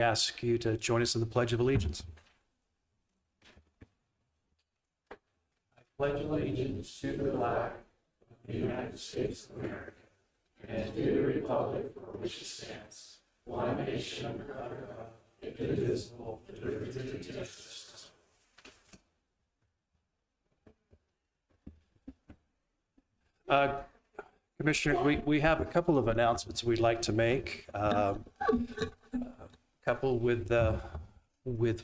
Ask you to join us in the Pledge of Allegiance. I pledge allegiance to the flag of the United States of America and to the republic for which it stands, one nation under God, indivisible, with liberty and justice. Commissioner, we have a couple of announcements we'd like to make. Couple with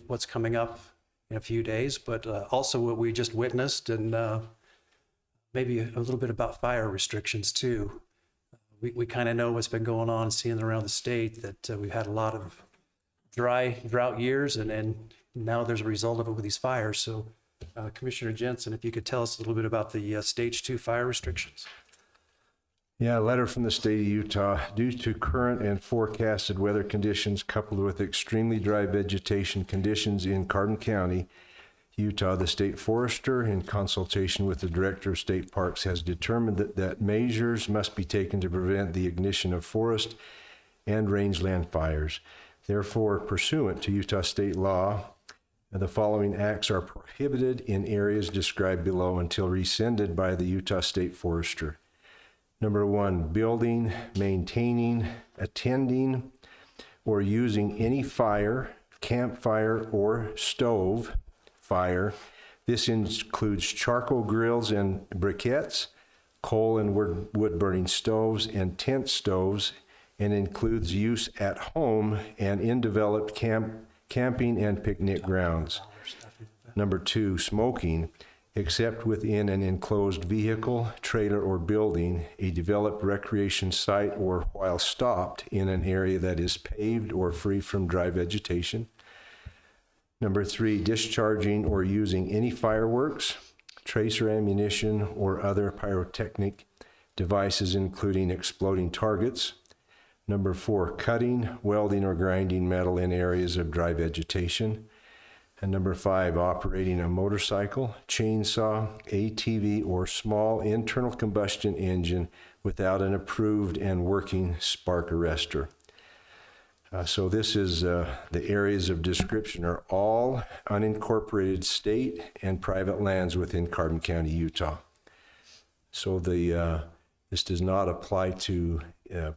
what's coming up in a few days, but also what we just witnessed, and maybe a little bit about fire restrictions too. We kind of know what's been going on, seeing around the state that we've had a lot of drought years, and now there's a result of it with these fires. So Commissioner Jensen, if you could tell us a little bit about the stage 2 fire restrictions. Yeah, a letter from the state of Utah. Due to current and forecasted weather conditions coupled with extremely dry vegetation conditions in Carbon County, Utah, the state forester, in consultation with the director of state parks, has determined that measures must be taken to prevent the ignition of forest and rangeland fires. Therefore, pursuant to Utah state law, the following acts are prohibited in areas described below until rescinded by the Utah state forester. Number 1, building, maintaining, attending, or using any fire, campfire, or stove fire. This includes charcoal grills and briquettes, coal and wood burning stoves, and tent stoves, and includes use at home and in developed camping and picnic grounds. Number 2, smoking, except within an enclosed vehicle, trailer, or building, a developed recreation site, or while stopped in an area that is paved or free from dry vegetation. Number 3, discharging or using any fireworks, tracer ammunition, or other pyrotechnic devices, including exploding targets. Number 4, cutting, welding, or grinding metal in areas of dry vegetation. And number 5, operating a motorcycle, chainsaw, ATV, or small internal combustion engine without an approved and working spark arrestor. So this is the areas of description are all unincorporated state and private lands within Carbon County, Utah. So this does not apply to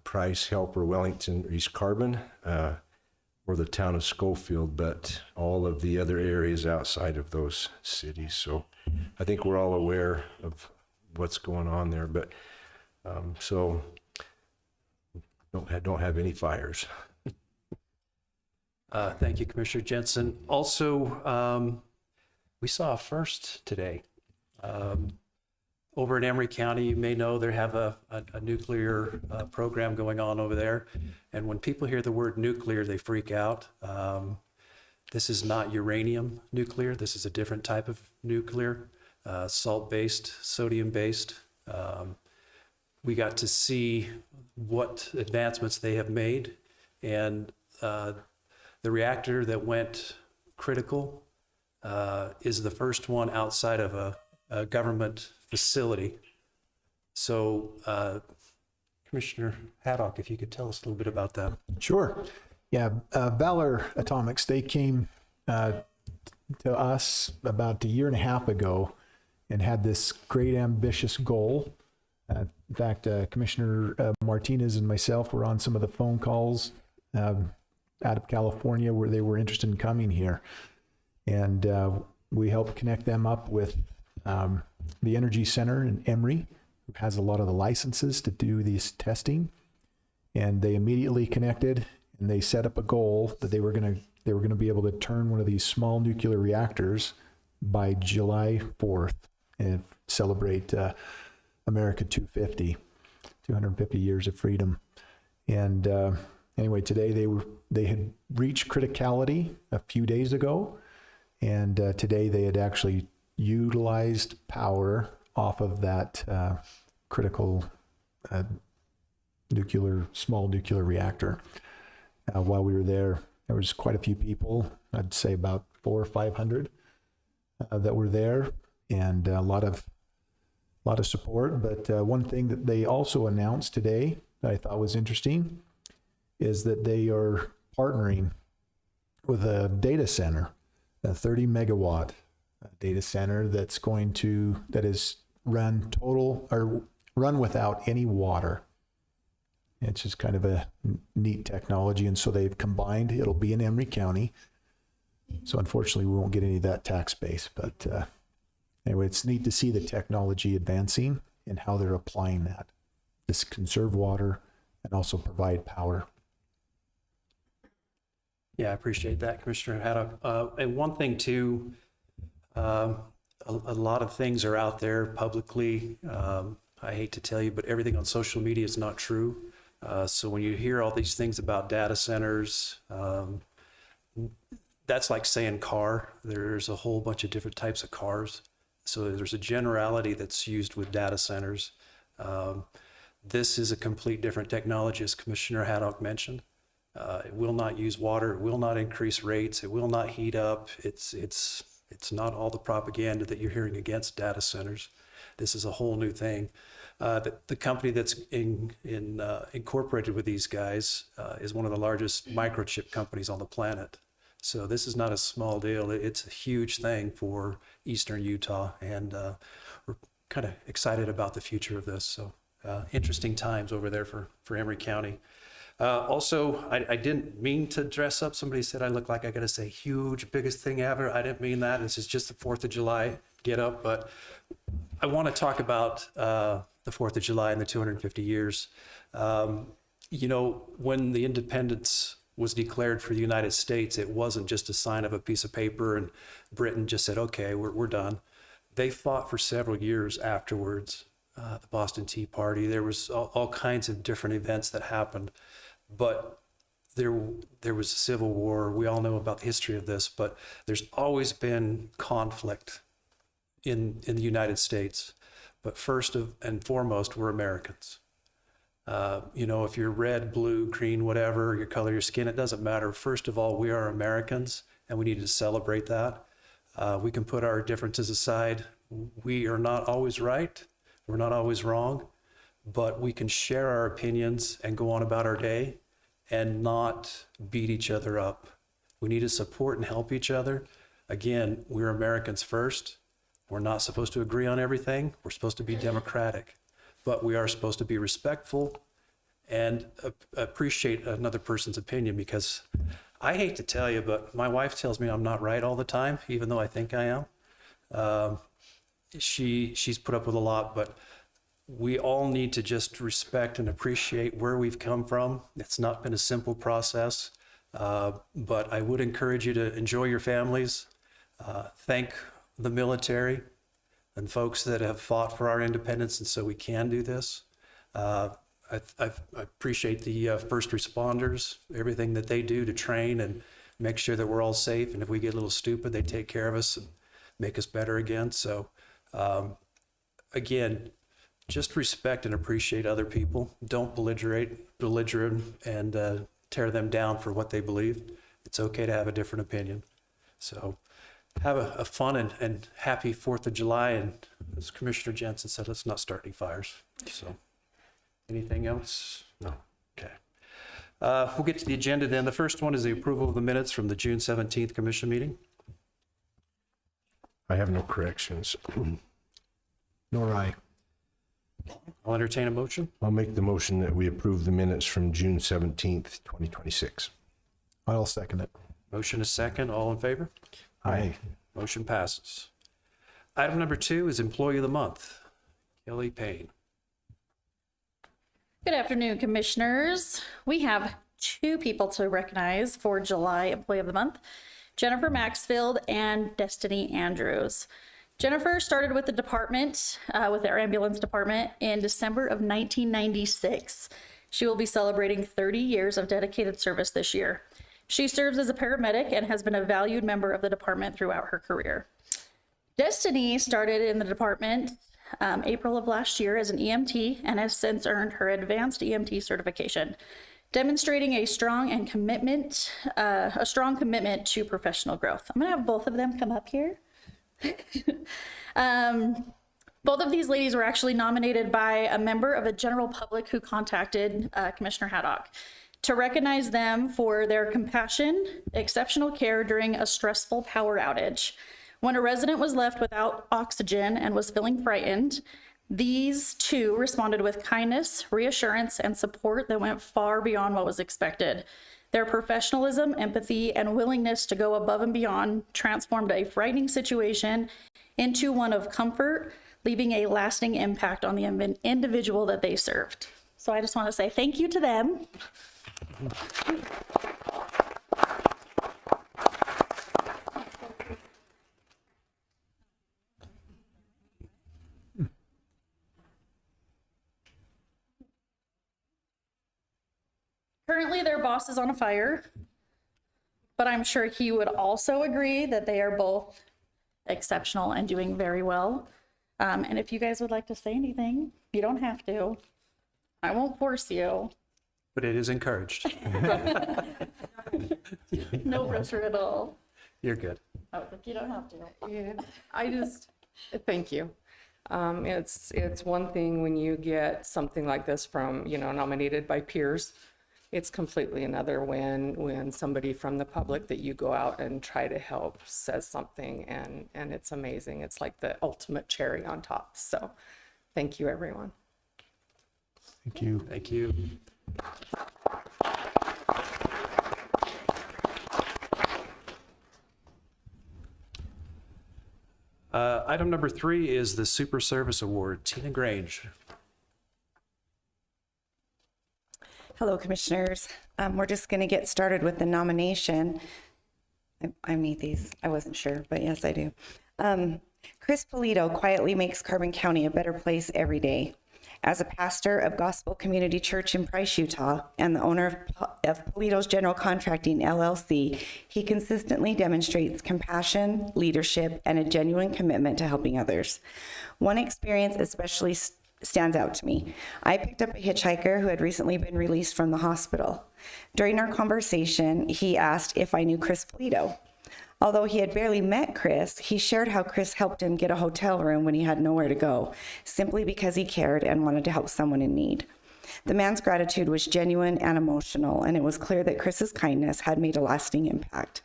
Price, Helper, Wellington, or East Carbon, or the town of Schofield, but all of the other areas outside of those cities. So I think we're all aware of what's going on there, but so don't have any fires. Thank you, Commissioner Jensen. Also, we saw a first today. Over in Emery County, you may know they have a nuclear program going on over there. And when people hear the word nuclear, they freak out. This is not uranium nuclear. This is a different type of nuclear, salt-based, sodium-based. We got to see what advancements they have made. And the reactor that went critical is the first one outside of a government facility. So, Commissioner Haddock, if you could tell us a little bit about that. Sure. Yeah, Valor Atomics, they came to us about 1.5 years ago and had this great ambitious goal. In fact, Commissioner Martinez and myself were on some of the phone calls out of California where they were interested in coming here. And we helped connect them up with the Energy Center in Emery, who has a lot of the licenses to do these testing. And they immediately connected and they set up a goal that they were going to be able to turn one of these small nuclear reactors by July 4th and celebrate America 250 years of freedom. And anyway, today they had reached criticality a few days ago, and today they had actually utilized power off of that critical small nuclear reactor. While we were there was quite a few people, I'd say about 400 or 500 that were there, and a lot of support. But one thing that they also announced today that I thought was interesting is that they are partnering with a data center, a 30 megawatt data center that is run without any water. It's just kind of a neat technology. And so they've combined, it'll be in Emery County. So unfortunately, we won't get any of that tax base. But anyway, it's neat to see the technology advancing and how they're applying that. This conserve water and also provide power. Yeah, I appreciate that, Commissioner Haddock. And one thing too, a lot of things are out there publicly. I hate to tell you, but everything on social media is not true. So when you hear all these things about data centers, that's like saying car. There's a whole bunch of different types of cars. So there's a generality that's used with data centers. This is a complete different technology, as Commissioner Haddock mentioned. It will not use water. It will not increase rates. It will not heat up. It's not all the propaganda that you're hearing against data centers. This is a whole new thing. The company that's incorporated with these guys is one of the largest microchip companies on the planet. So this is not a small deal. It's a huge thing for Eastern Utah, and we're kind of excited about the future of this. So interesting times over there for Emery County. Also, I didn't mean to dress up. Somebody said I look like I got to say huge, biggest thing ever. I didn't mean that. This is just the 4th of July get up. But I want to talk about the 4th of July and the 250 years. You know, when the independence was declared for the United States, it wasn't just a sign of a piece of paper and Britain just said, okay, we're done. They fought for several years afterwards. The Boston Tea Party, there was all kinds of different events that happened. But there was a civil war. We all know about the history of this, but there's always been conflict in the United States. But first and foremost, we're Americans. You know, if you're red, blue, green, whatever, your color, your skin, it doesn't matter. First of all, we are Americans, and we need to celebrate that. We can put our differences aside. We are not always right. We're not always wrong. But we can share our opinions and go on about our day and not beat each other up. We need to support and help each other. Again, we're Americans first. We're not supposed to agree on everything. We're supposed to be democratic, but we are supposed to be respectful and appreciate another person's opinion, because I hate to tell you, but my wife tells me I'm not right all the time, even though I think I am. She's put up with a lot, but we all need to just respect and appreciate where we've come from. It's not been a simple process, but I would encourage you to enjoy your families, thank the military and folks that have fought for our independence, and so we can do this. I appreciate the first responders, everything that they do to train and make sure that we're all safe, and if we get a little stupid, they take care of us and make us better again. So again, just respect and appreciate other people. Don't belligerent and tear them down for what they believe. It's okay to have a different opinion. So have a fun and happy 4th of July. And as Commissioner Jensen said, let's not start any fires. So anything else? No. Okay. We'll get to the agenda then. The first one is the approval of the minutes from the June 17th commission meeting. I have no corrections. Nor I. I'll entertain a motion. I'll make the motion that we approve the minutes from June 17th, 2026. I'll second it. Motion is second. All in favor? Aye. Motion passes. Item number 2 is Employee of the Month, Kellie Payne. Good afternoon, Commissioners. We have 2 people to recognize for July Employee of the Month, Jennifer Maxfield and Destiny Andrews. Jennifer started with the department, with our ambulance department, in December of 1996. She will be celebrating 30 years of dedicated service this year. She serves as a paramedic and has been a valued member of the department throughout her career. Destiny started in the department April of last year as an EMT and has since earned her advanced EMT certification, demonstrating a strong commitment to professional growth. I'm gonna have both of them come up here. Both of these ladies were actually nominated by a member of the general public who contacted Commissioner Haddock. to recognize them for their compassion, exceptional care during a stressful power outage. When a resident was left without oxygen and was feeling frightened, these two responded with kindness, reassurance, and support that went far beyond what was expected. Their professionalism, empathy, and willingness to go above and beyond transformed a frightening situation into one of comfort, leaving a lasting impact on the individual that they served. So I just want to say thank you to them. Currently, their boss is on a fire, but I'm sure he would also agree that they are both exceptional and doing very well. And if you guys would like to say anything, you don't have to. I won't force you. But it is encouraged. No pressure at all. You're good. I was like, you don't have to. Yeah, I just, thank you. It's one thing when you get something like this from, nominated by peers. It's completely another when somebody from the public that you go out and try to help says something, and it's amazing. It's like the ultimate cherry on top. So thank you, everyone. Thank you. Thank you. Item number 3 is the Super Service Award. Tina Grange. Hello, Commissioners. We're just going to get started with the nomination. I made these. I wasn't sure, but yes, I do. Chris Polito quietly makes Carbon County a better place every day. As a pastor of Gospel Community Church in Price, Utah, and the owner of Polito's General Contracting, LLC, he consistently demonstrates compassion, leadership, and a genuine commitment to helping others. One experience especially stands out to me. I picked up a hitchhiker who had recently been released from the hospital. During our conversation, he asked if I knew Chris Polito. Although he had barely met Chris, he shared how Chris helped him get a hotel room when he had nowhere to go, simply because he cared and wanted to help someone in need. The man's gratitude was genuine and emotional, and it was clear that Chris's kindness had made a lasting impact.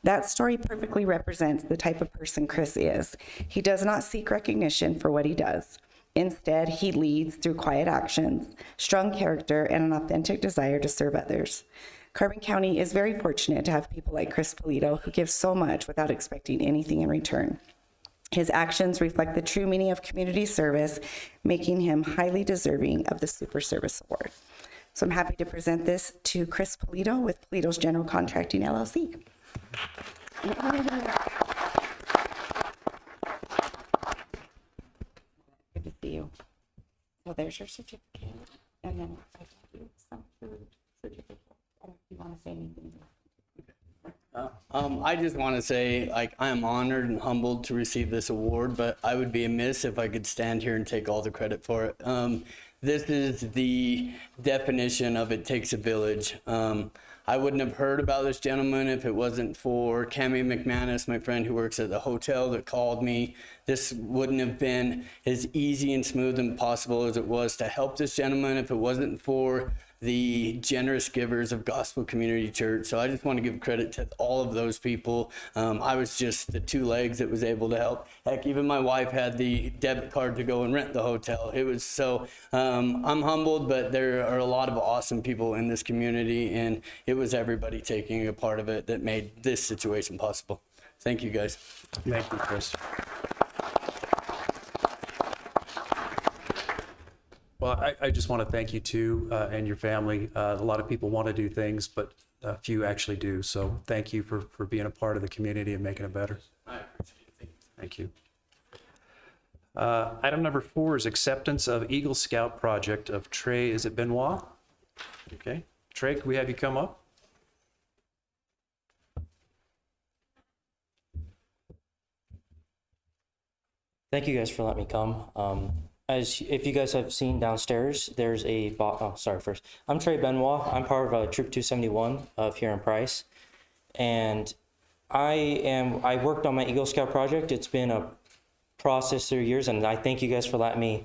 That story perfectly represents the type of person Chris is. He does not seek recognition for what he does. Instead, he leads through quiet actions, strong character, and an authentic desire to serve others. Carbon County is very fortunate to have people like Chris Polito who give so much without expecting anything in return. His actions reflect the true meaning of community service, making him highly deserving of the Super Service Award. So I'm happy to present this to Chris Polito with Polito's General Contracting, LLC. Good to see you. So there's your certificate, and then I got you some food certificate. If you want to say anything. I just want to say, I am honored and humbled to receive this award, but I would be amiss if I could stand here and take all the credit for it. This is the definition of it takes a village. I wouldn't have heard about this gentleman if it wasn't for Cammie McManus, my friend who works at the hotel, that called me. This wouldn't have been as easy and smooth and possible as it was to help this gentleman if it wasn't for the generous givers of Gospel Community Church. So I just want to give credit to all of those people. I was just the two legs that was able to help. Heck, even my wife had the debit card to go and rent the hotel. It was so, I'm humbled, but there are a lot of awesome people in this community, and it was everybody taking a part of it that made this situation possible. Thank you, guys. Thank you, Chris. Well, I just want to thank you too, and your family. A lot of people want to do things, but few actually do. So thank you for being a part of the community and making it better. I appreciate it. Thank you. Item number 4 is acceptance of Eagle Scout project of Trey. Is it Benoit? Okay. Trey, can we have you come up? Thank you guys for letting me come. If you guys have seen downstairs, there's a I'm Trey Benoit. I'm part of Troop 271 of here in Price, and I worked on my Eagle Scout project. It's been a process through years, and I thank you guys for letting me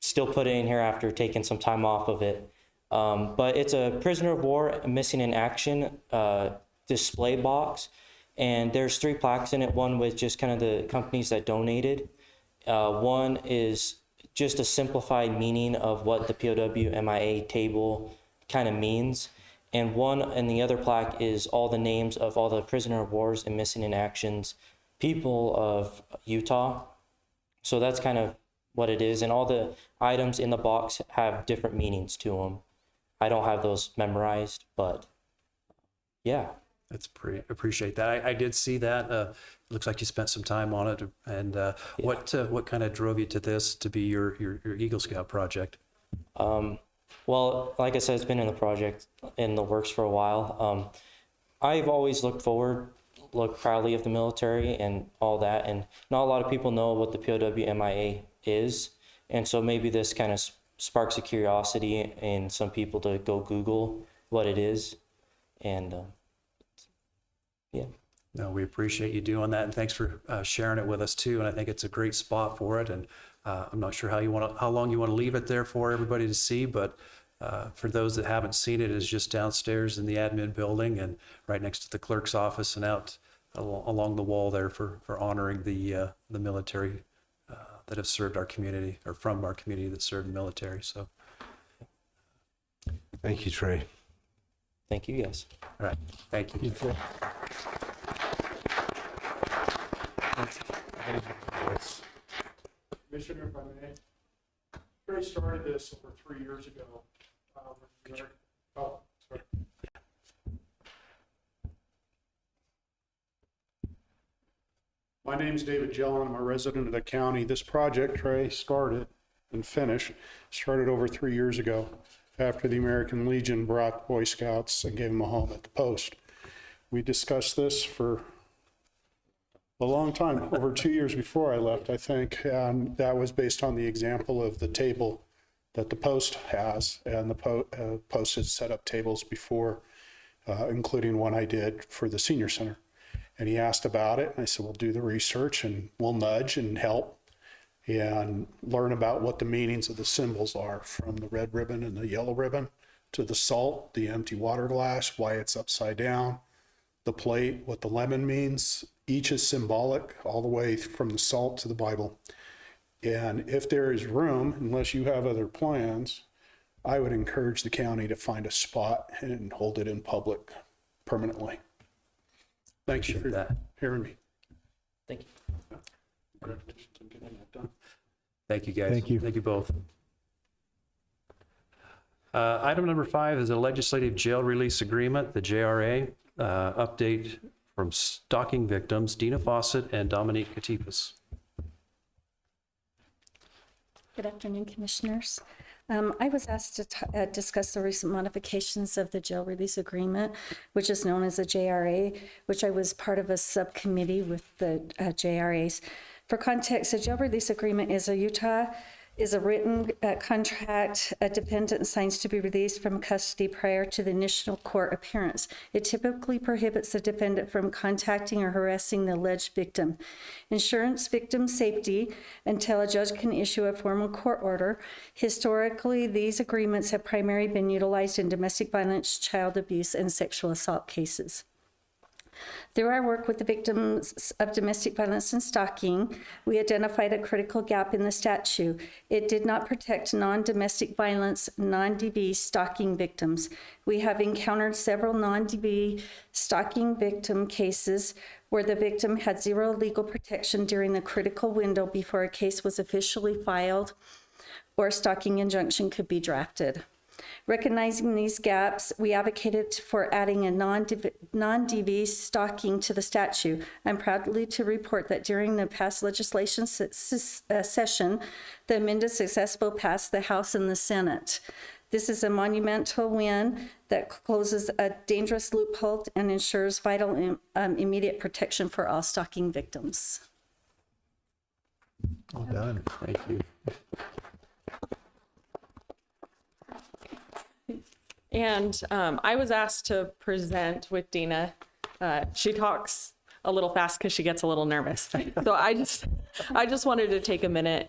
still put it in here after taking some time off of it. But it's a prisoner of war missing in action display box. And there's 3 plaques in it, one with just kind of the companies that donated. One is just a simplified meaning of what the POW MIA table kind of means. And the other plaque is all the names of all the prisoner of wars and missing in actions people of Utah. So that's kind of what it is. And all the items in the box have different meanings to them. I don't have those memorized, but yeah. That's appreciate that. I did see that. Looks like you spent some time on it. And what kind of drove you to this to be your Eagle Scout project? Well, like I said, it's been in the works for a while. I've always looked proudly of the military and all that, and not a lot of people know what the POW MIA is, and so maybe this kind of sparks a curiosity in some people to go Google what it is, and yeah. No, we appreciate you doing that, and thanks for sharing it with us too. And I think it's a great spot for it. And I'm not sure how long you want to leave it there for everybody to see, but for those that haven't seen it, it's just downstairs in the admin building and right next to the clerk's office and out along the wall there for honoring the military that have served our community, or from our community that served the military. So, Thank you, Trey. Thank you, guys. all right, thank you. Commissioner, if I may, Trey started this over 3 years ago. Sorry. My name's David Gellin. I'm a resident of the county. This project Trey started and finished started over 3 years ago after the American Legion brought Boy Scouts and gave them a home at the post. We discussed this for a long time, over 2 years before I left, I think, and that was based on the example of the table that the post has, and the post has set up tables before, including one I did for the senior center. And he asked about it, and I said, we'll do the research and we'll nudge and help and learn about what the meanings of the symbols are, from the red ribbon and the yellow ribbon to the salt, the empty water glass, why it's upside down, the plate, what the lemon means. Each is symbolic all the way from the salt to the Bible. And if there is room, unless you have other plans, I would encourage the county to find a spot and hold it in public permanently. Thank you for hearing me. Thank you. Thank you, guys. Thank you. Thank you both. Item number 5 is a Legislative Jail Release Agreement, the JRA, update from stalking victims, Denna Fausett and Dominique Kiahtipes. Good afternoon, Commissioners. I was asked to discuss the recent modifications of the jail release agreement, which is known as the JRA, which I was part of a subcommittee with the JRAs. For context, the jail release agreement is a written contract a defendant signs to be released from custody prior to the initial court appearance. It typically prohibits the defendant from contacting or harassing the alleged victim, ensures victim safety until a judge can issue a formal court order. Historically, these agreements have primarily been utilized in domestic violence, child abuse, and sexual assault cases. Through our work with the victims of domestic violence and stalking, we identified a critical gap in the statute. It did not protect non-domestic violence, non-DV stalking victims. We have encountered several non-DV stalking victim cases where the victim had zero legal protection during the critical window before a case was officially filed or a stalking injunction could be drafted. Recognizing these gaps, we advocated for adding a non-DV stalking to the statute. I'm proudly to report that during the past legislation session, the amendment successfully passed the House and the Senate. This is a monumental win that closes a dangerous loophole and ensures vital immediate protection for all stalking victims. All done. Thank you. And I was asked to present with Denna. She talks a little fast because she gets a little nervous. So I just wanted to take a minute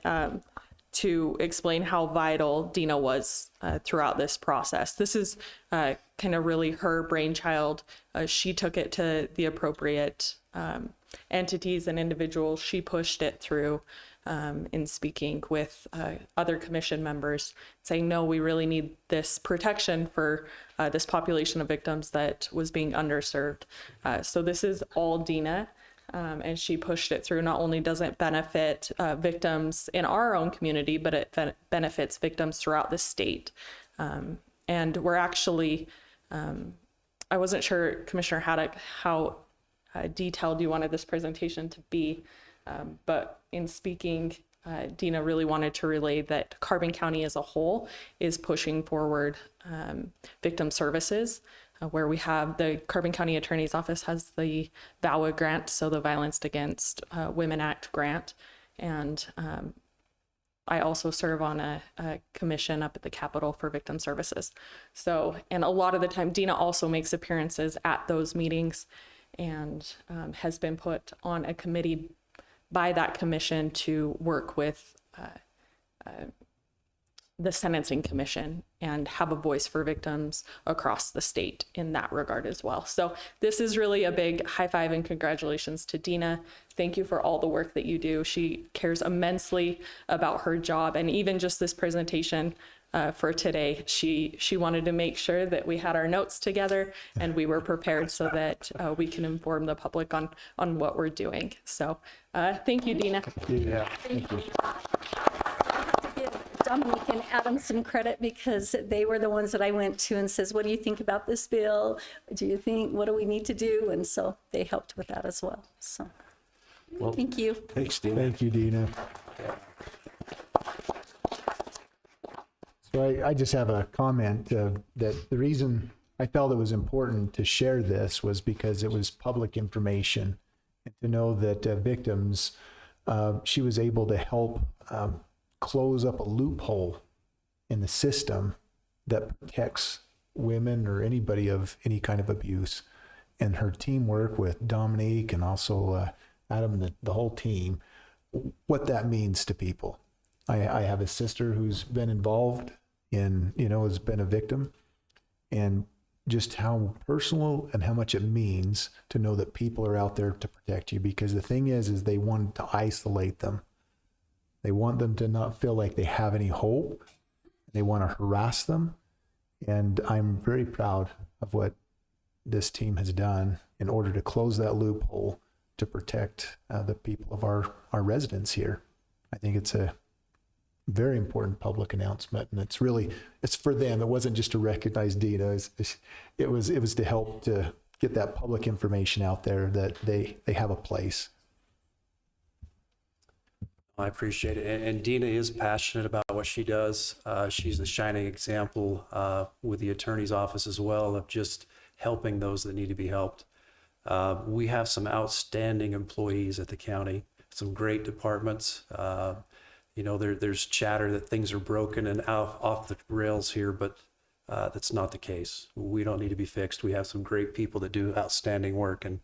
to explain how vital Denna was throughout this process. This is kind of really her brainchild. She took it to the appropriate entities and individuals. She pushed it through in speaking with other commission members, saying, no, we really need this protection for this population of victims that was being underserved. So this is all Denna. And she pushed it through. Not only does it benefit victims in our own community, but it benefits victims throughout the state. And we're actually, I wasn't sure, Commissioner Haddock, how detailed you wanted this presentation to be, but in speaking, Denna really wanted to relay that Carbon County as a whole is pushing forward victim services, where we have the Carbon County Attorney's Office has the VAWA grant, so the Violence Against Women Act grant. And I also serve on a commission up at the Capitol for victim services. So, and a lot of the time, Denna also makes appearances at those meetings and has been put on a committee by that commission to work with the Sentencing Commission and have a voice for victims across the state in that regard as well. So this is really a big high five and congratulations to Denna. Thank you for all the work that you do. She cares immensely about her job, and even just this presentation for today, she wanted to make sure that we had our notes together and we were prepared so that we can inform the public on what we're doing. So thank you, Denna. Yeah. Thank you. Give Dominique and Adam some credit because they were the ones that I went to and says, what do you think about this bill? What do we need to do? And so they helped with that as well. So thank you. Thanks, Denna. Thank you, Denna. So I just have a comment that the reason I felt it was important to share this was because it was public information, and to know that victims, she was able to help close up a loophole in the system that protects women or anybody of any kind of abuse. And her teamwork with Dominique and also Adam and the whole team, what that means to people. I have a sister who's been involved in, has been a victim, and just how personal and how much it means to know that people are out there to protect you. Because the thing is they want to isolate them. They want them to not feel like they have any hope. They want to harass them. And I'm very proud of what this team has done in order to close that loophole to protect the people of our residents here. I think it's a very important public announcement, and it's for them. It wasn't just to recognize Denna. It was to help to get that public information out there that they have a place. I appreciate it. And Denna is passionate about what she does. She's a shining example with the attorney's office as well of just helping those that need to be helped. We have some outstanding employees at the county, some great departments. There's chatter that things are broken and off the rails here, but that's not the case. We don't need to be fixed. We have some great people that do outstanding work, and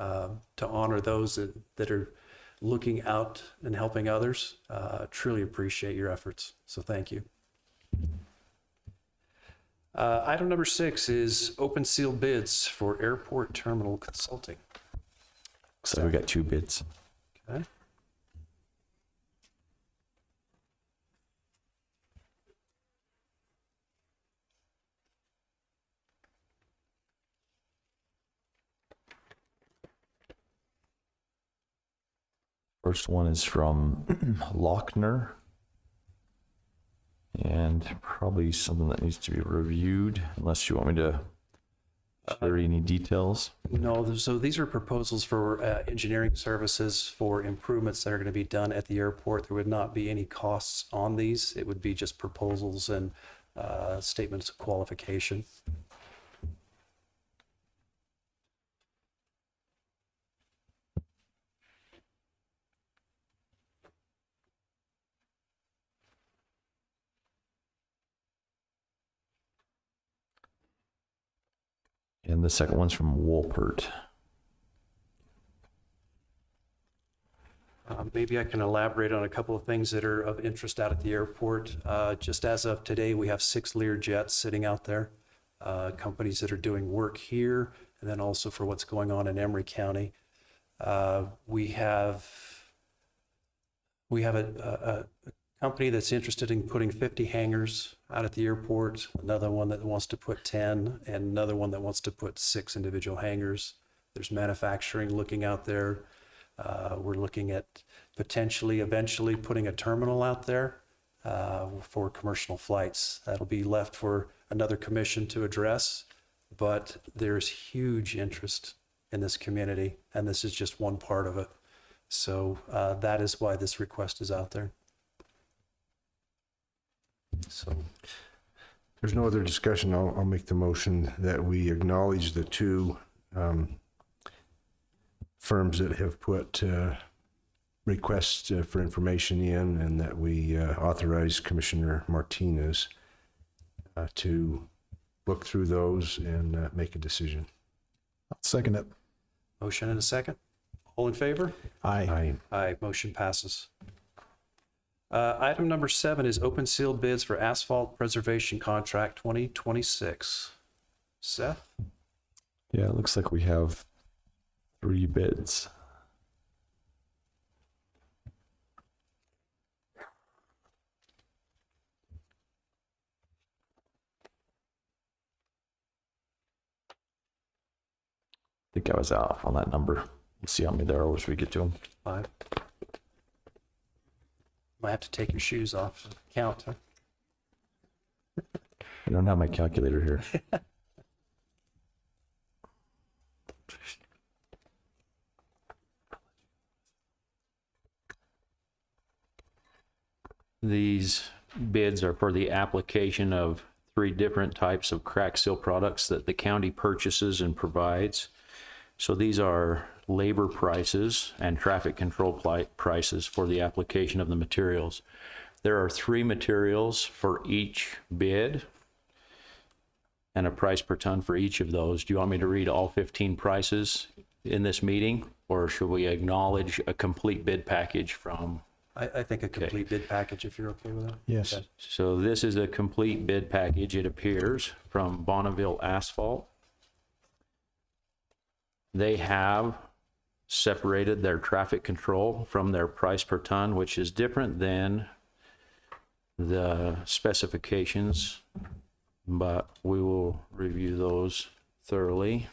to honor those that are looking out and helping others, truly appreciate your efforts. So thank you. Item number 6 is open seal bids for airport terminal consulting. So we got 2 bids. Okay. First one is from Lochner, and probably something that needs to be reviewed, unless you want me to share any details. No, so these are proposals for engineering services for improvements that are going to be done at the airport. There would not be any costs on these. It would be just proposals and statements of qualification. And the second one's from Wolpert. Maybe I can elaborate on a couple of things that are of interest out at the airport. Just as of today, we have 6 Lear jets sitting out there, companies that are doing work here, and then also for what's going on in Emery County. We have a company that's interested in putting 50 hangars out at the airport, another one that wants to put 10, and another one that wants to put 6 individual hangars. There's manufacturing looking out there. We're looking at potentially, eventually putting a terminal out there for commercial flights. That'll be left for another commission to address, but there's huge interest in this community, and this is just one part of it. So that is why this request is out there. So There's no other discussion. I'll make the motion that we acknowledge the 2 firms that have put requests for information in, and that we authorize Commissioner Martinez to look through those and make a decision. I'll second it. motion and a second. All in favor? Aye. Aye, motion passes. Item number 7 is open sealed bids for Asphalt Preservation Contract 2026. Seth? Yeah, it looks like we have 3 bids. I think I was off on that number. We'll see how many there are as we get to them. 5. Might have to take your shoes off to count. Huh? I don't have my calculator here. These bids are for the application of 3 different types of crack seal products that the county purchases and provides. So these are labor prices and traffic control prices for the application of the materials. There are 3 materials for each bid and a price per ton for each of those. Do you want me to read all 15 prices in this meeting, or should we acknowledge a complete bid package from? I think a complete bid package, if you're okay with that. Yes. Okay. So this is a complete bid package, it appears, from Bonneville Asphalt. They have separated their traffic control from their price per ton, which is different than the specifications, but we will review those thoroughly.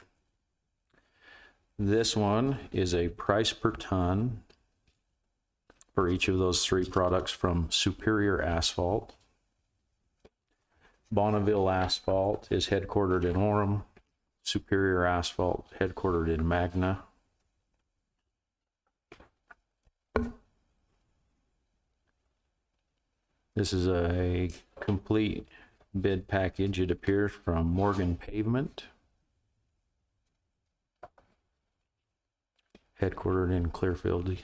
This one is a price per ton for each of those 3 products from Superior Asphalt. Bonneville Asphalt is headquartered in Orem. Superior Asphalt headquartered in Magna. This is a complete bid package, it appears, from Morgan Pavement, headquartered in Clearfield.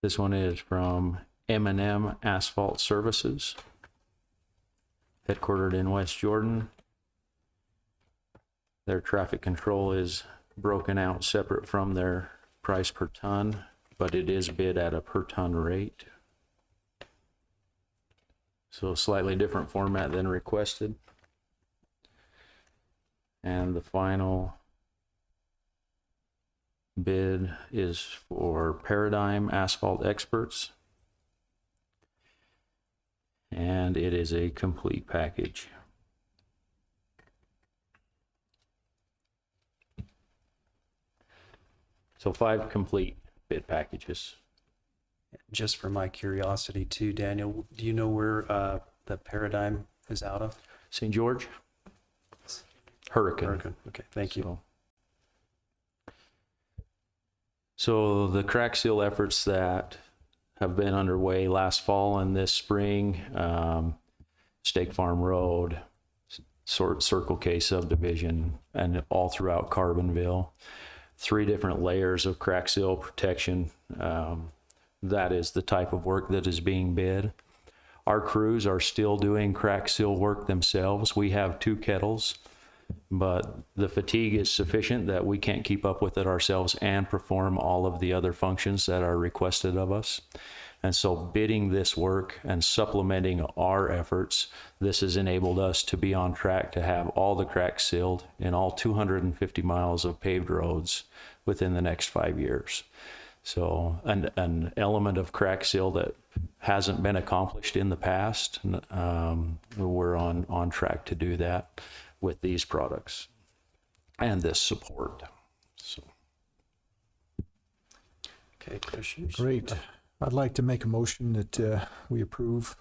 This one is from M&M Asphalt Services, headquartered in West Jordan. Their traffic control is broken out separate from their price per ton, but it is bid at a per ton rate. So a slightly different format than requested. And the final bid is for Paradigm Asphalt Experts, and it is a complete package. So 5 complete bid packages. Just for my curiosity too, Daniel, do you know where the Paradigm is out of? St. George? Hurricane. Hurricane. Okay, thank you. So the crack seal efforts that have been underway last fall and this spring, Stake Farm Road, Circle K subdivision, and all throughout Carbonville. 3 different layers of crack seal protection. That is the type of work that is being bid. Our crews are still doing crack seal work themselves. We have 2 kettles, but the fatigue is sufficient that we can't keep up with it ourselves and perform all of the other functions that are requested of us. And so bidding this work and supplementing our efforts, this has enabled us to be on track to have all the cracks sealed in all 250 miles of paved roads within the next 5 years. So an element of crack seal that hasn't been accomplished in the past, we're on track to do that with these products and this support. So. Okay, Commissioners. Great. I'd like to make a motion that we approve,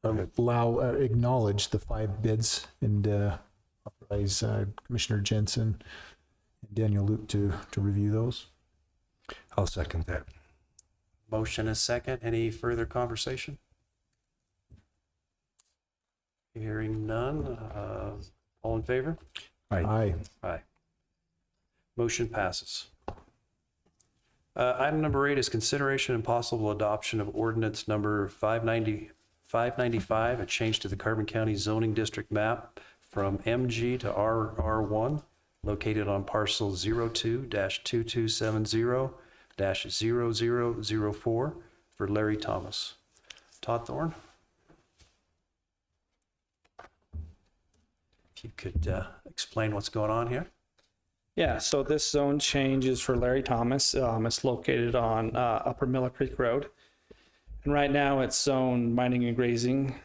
acknowledge the 5 bids and authorize Commissioner Jensen and Daniel Luke to review those. I'll second that. Motion is second. Any further conversation? Hearing none. All in favor? Aye. Aye. Motion passes. Item number 8 is consideration and possible adoption of ordinance number 595, a change to the Carbon County zoning district map from MG to RR1, located on parcel 02-2270-0004 for Larry Thomas. Todd Thorne? If you could explain what's going on here. Yeah, so this zone change is for Larry Thomas. It's located on Upper Miller Creek Road. And right now it's zoned mining and grazing.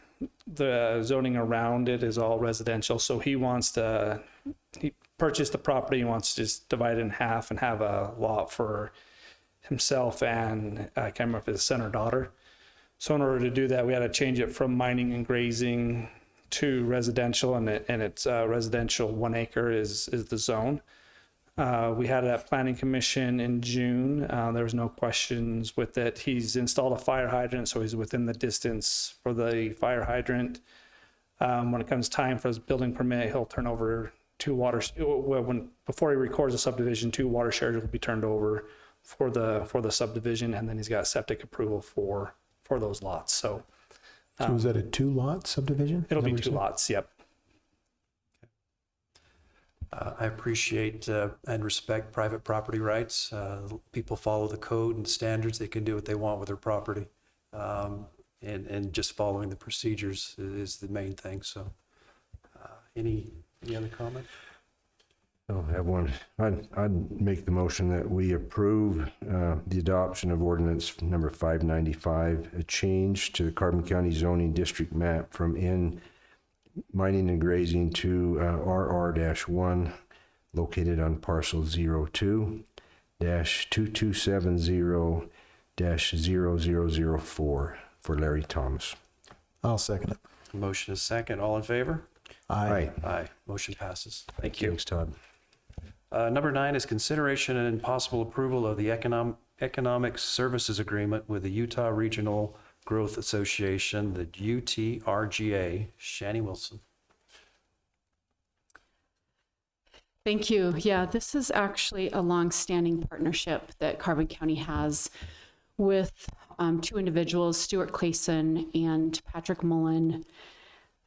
The zoning around it is all residential. So he purchased the property, he wants to just divide it in half and have a lot for himself and I can't remember if it's a son or daughter. So in order to do that, we had to change it from mining and grazing to residential, and it's residential 1 acre is the zone. We had a planning commission in June. There was no questions with it. He's installed a fire hydrant, so he's within the distance for the fire hydrant. When it comes time for his building permit, he'll turn over 2 water. Before he records a subdivision, 2 water shares will be turned over for the subdivision, and then he's got septic approval for those lots. So is that a 2-lot subdivision? It'll be 2 lots. Yep. I appreciate and respect private property rights. People follow the code and standards. They can do what they want with their property. And just following the procedures is the main thing. So any other comment? I don't have one. I'd make the motion that we approve the adoption of ordinance number 595, a change to the Carbon County zoning district map from mining and grazing to RR-1, located on parcel 02-2270-0004 for Larry Thomas. I'll second it. Motion is second. All in favor? Aye. Aye. Motion passes. Thank you. Thanks, Todd. Number 9 is consideration and possible approval of the economic services agreement with the Utah Regional Growth Association, the UTRGA. Shanny Wilson. Thank you. Yeah, this is actually a long-standing partnership that Carbon County has with 2 individuals, Stuart Clayson and Patrick Mullen.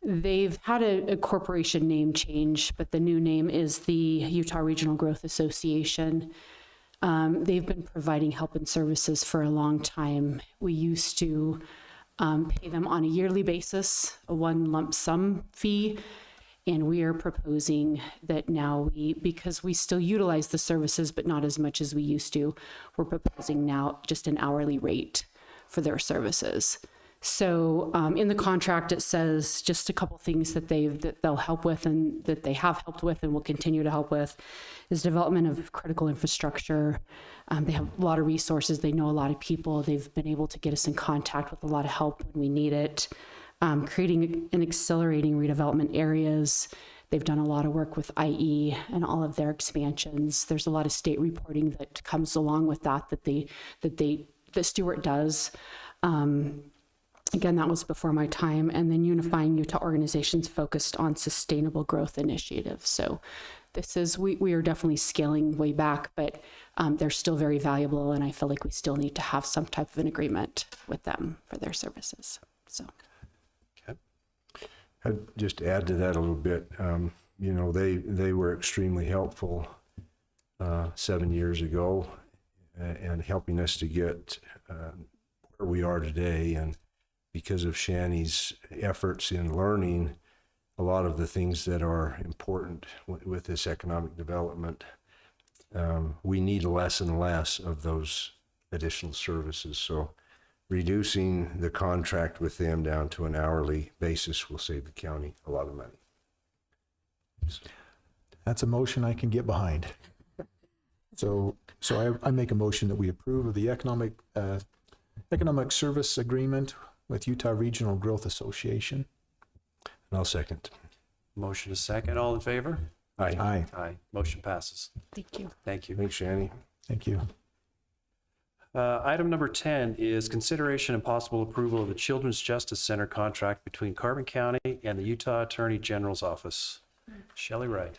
They've had a corporation name change, but the new name is the Utah Regional Growth Association. They've been providing help and services for a long time. We used to pay them on a yearly basis, a 1 lump sum fee, and we are proposing that now because we still utilize the services, but not as much as we used to, we're proposing now just an hourly rate for their services. So in the contract, it says just a couple things that they'll help with and that they have helped with and will continue to help with is development of critical infrastructure. They have a lot of resources. They know a lot of people. They've been able to get us in contact with a lot of help when we need it. Creating and accelerating redevelopment areas. They've done a lot of work with IE and all of their expansions. There's a lot of state reporting that comes along with that Stuart does. Again, that was before my time. And then unifying Utah organizations focused on sustainable growth initiatives. So this is, we are definitely scaling way back, but they're still very valuable. And I feel like we still need to have some type of an agreement with them for their services. So. I'd just add to that a little bit. You know, they were extremely helpful 7 years ago and helping us to get where we are today. And because of Shanny's efforts in learning a lot of the things that are important with this economic development, we need less and less of those additional services. So reducing the contract with them down to an hourly basis will save the county a lot of money. That's a motion I can get behind. So I make a motion that we approve of the economic service agreement with Utah Regional Growth Association. And I'll second. Motion is second. All in favor? Aye. Aye. Aye. Motion passes. Thank you. Thank you. Thanks, Shanny. Thank you. Item number 10 is consideration and possible approval of the Children's Justice Center contract between Carbon County and the Utah Attorney General's Office. Shelley Wright.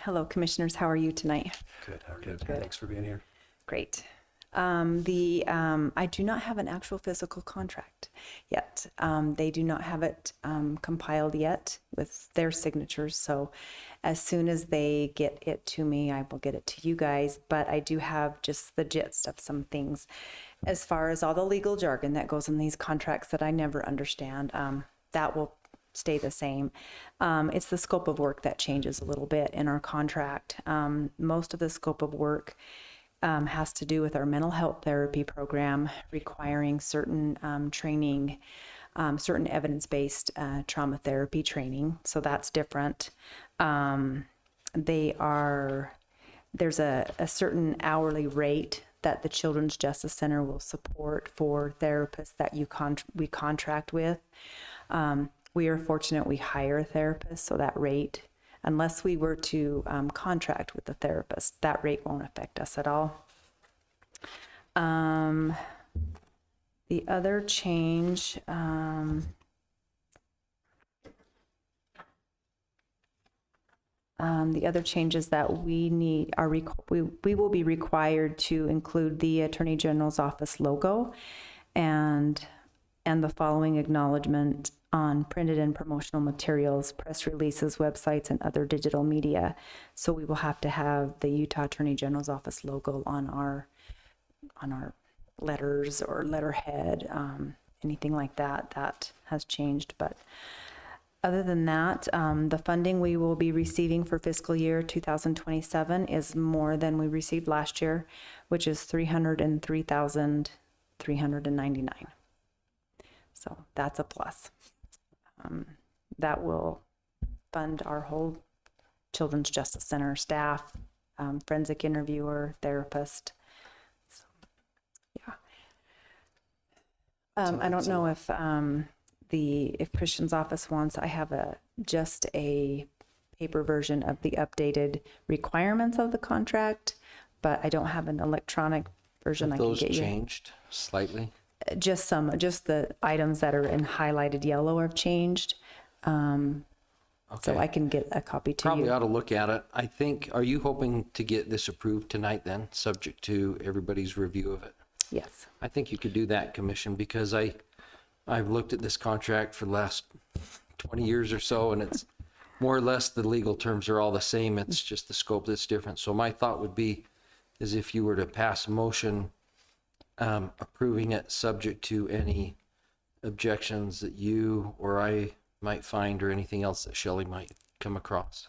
Hello, Commissioners. How are you tonight? Good. How are you? Thanks for being here. Great. I do not have an actual physical contract yet. They do not have it compiled yet with their signatures. So as soon as they get it to me, I will get it to you guys. But I do have just the gist of some things as far as all the legal jargon that goes in these contracts that I never understand. That will stay the same. It's the scope of work that changes a little bit in our contract. Most of the scope of work has to do with our mental health therapy program, requiring certain training, certain evidence-based trauma therapy training. So that's different. There's a certain hourly rate that the Children's Justice Center will support for therapists that we contract with. We are fortunate we hire therapists, so that rate, unless we were to contract with the therapist, that rate won't affect us at all. The other change, is that we will be required to include the Attorney General's office logo and the following acknowledgement on printed and promotional materials, press releases, websites, and other digital media. So we will have to have the Utah Attorney General's office logo on our letters or letterhead, anything like that. That has changed. But other than that, the funding we will be receiving for fiscal year 2027 is more than we received last year, which is $303,399. So that's a plus. That will fund our whole Children's Justice Center staff, forensic interviewer, therapist. So, yeah. I don't know if if Christian's office wants, I have just a paper version of the updated requirements of the contract, but I don't have an electronic version I can get you. Those changed slightly? Just the items that are in highlighted yellow have changed. So I can get a copy to Probably you. ought to look at it. I think, are you hoping to get this approved tonight then, subject to everybody's review of it? Yes. I think you could do that, Commission, because I've looked at this contract for the last 20 years or so, and it's more or less the legal terms are all the same. It's just the scope that's different. So my thought would be, is if you were to pass a motion approving it subject to any objections that you or I might find or anything else that Shelley might come across.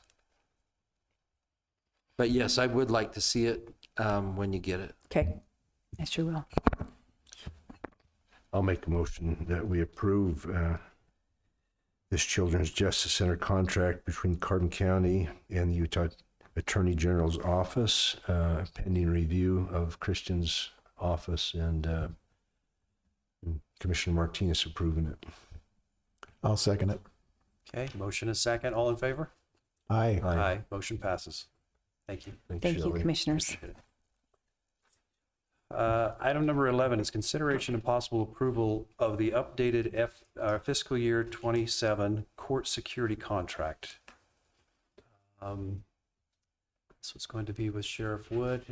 But yes, I would like to see it when you get it. Okay. I sure will. I'll make a motion that we approve this Children's Justice Center contract between Carbon County and the Utah Attorney General's office, pending review of Christian's office and Commissioner Martinez approving it. I'll second it. Okay, motion is second. All in favor? Aye. Aye. Motion passes. Thank you. Thank you, Shelley. Commissioners. Item number 11 is consideration and possible approval of the updated fiscal year 27 court security contract. This was going to be with Sheriff Wood.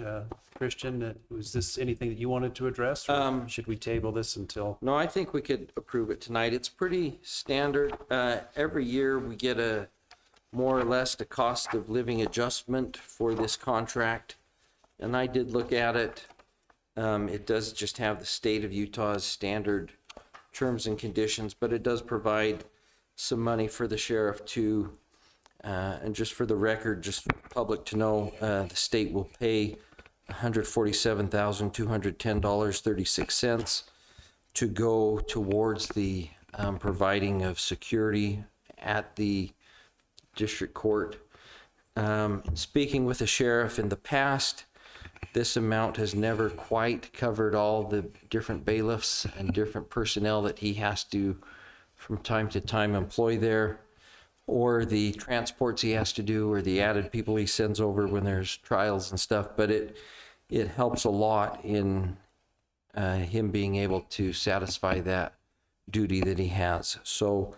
Christian, was this anything that you wanted to address? Or should we table this until? No, I think we could approve it tonight. It's pretty standard. Every year we get a more or less the cost of living adjustment for this contract. And I did look at it. It does just have the state of Utah's standard terms and conditions, but it does provide some money for the sheriff to, and just for the record, just for the public to know, the state will pay $147,210.36 to go towards the providing of security at the district court. Speaking with the sheriff in the past, this amount has never quite covered all the different bailiffs and different personnel that he has to, from time to time, employ there, or the transports he has to do, or the added people he sends over when there's trials and stuff. But it helps a lot in him being able to satisfy that duty that he has. So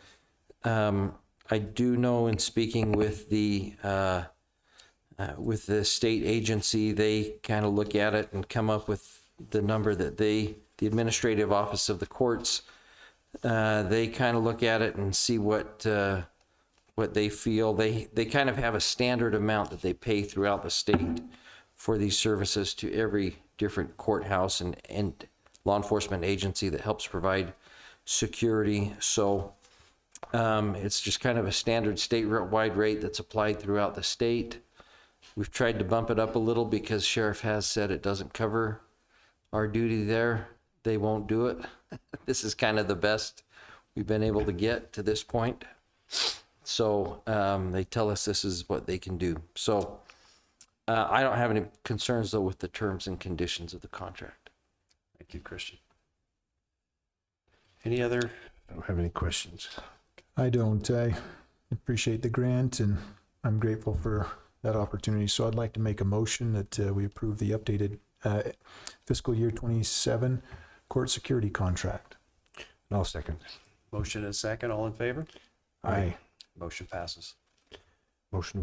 I do know, in speaking with the state agency, they kind of look at it and come up with the number that the administrative office of the courts, they kind of look at it and see what they feel. They kind of have a standard amount that they pay throughout the state for these services to every different courthouse and law enforcement agency that helps provide security. So it's just kind of a standard statewide rate that's applied throughout the state. We've tried to bump it up a little because sheriff has said it doesn't cover our duty there. They won't do it. This is kind of the best we've been able to get to this point. So they tell us this is what they can do. So I don't have any concerns, though, with the terms and conditions of the contract. Thank you, Christian. Any other? I don't have any questions. I don't. I appreciate the grant, and I'm grateful for that opportunity. So I'd like to make a motion that we approve the updated fiscal year 27 court security contract. And I'll second. Motion and a second. All in favor? Aye. Motion passes. Motion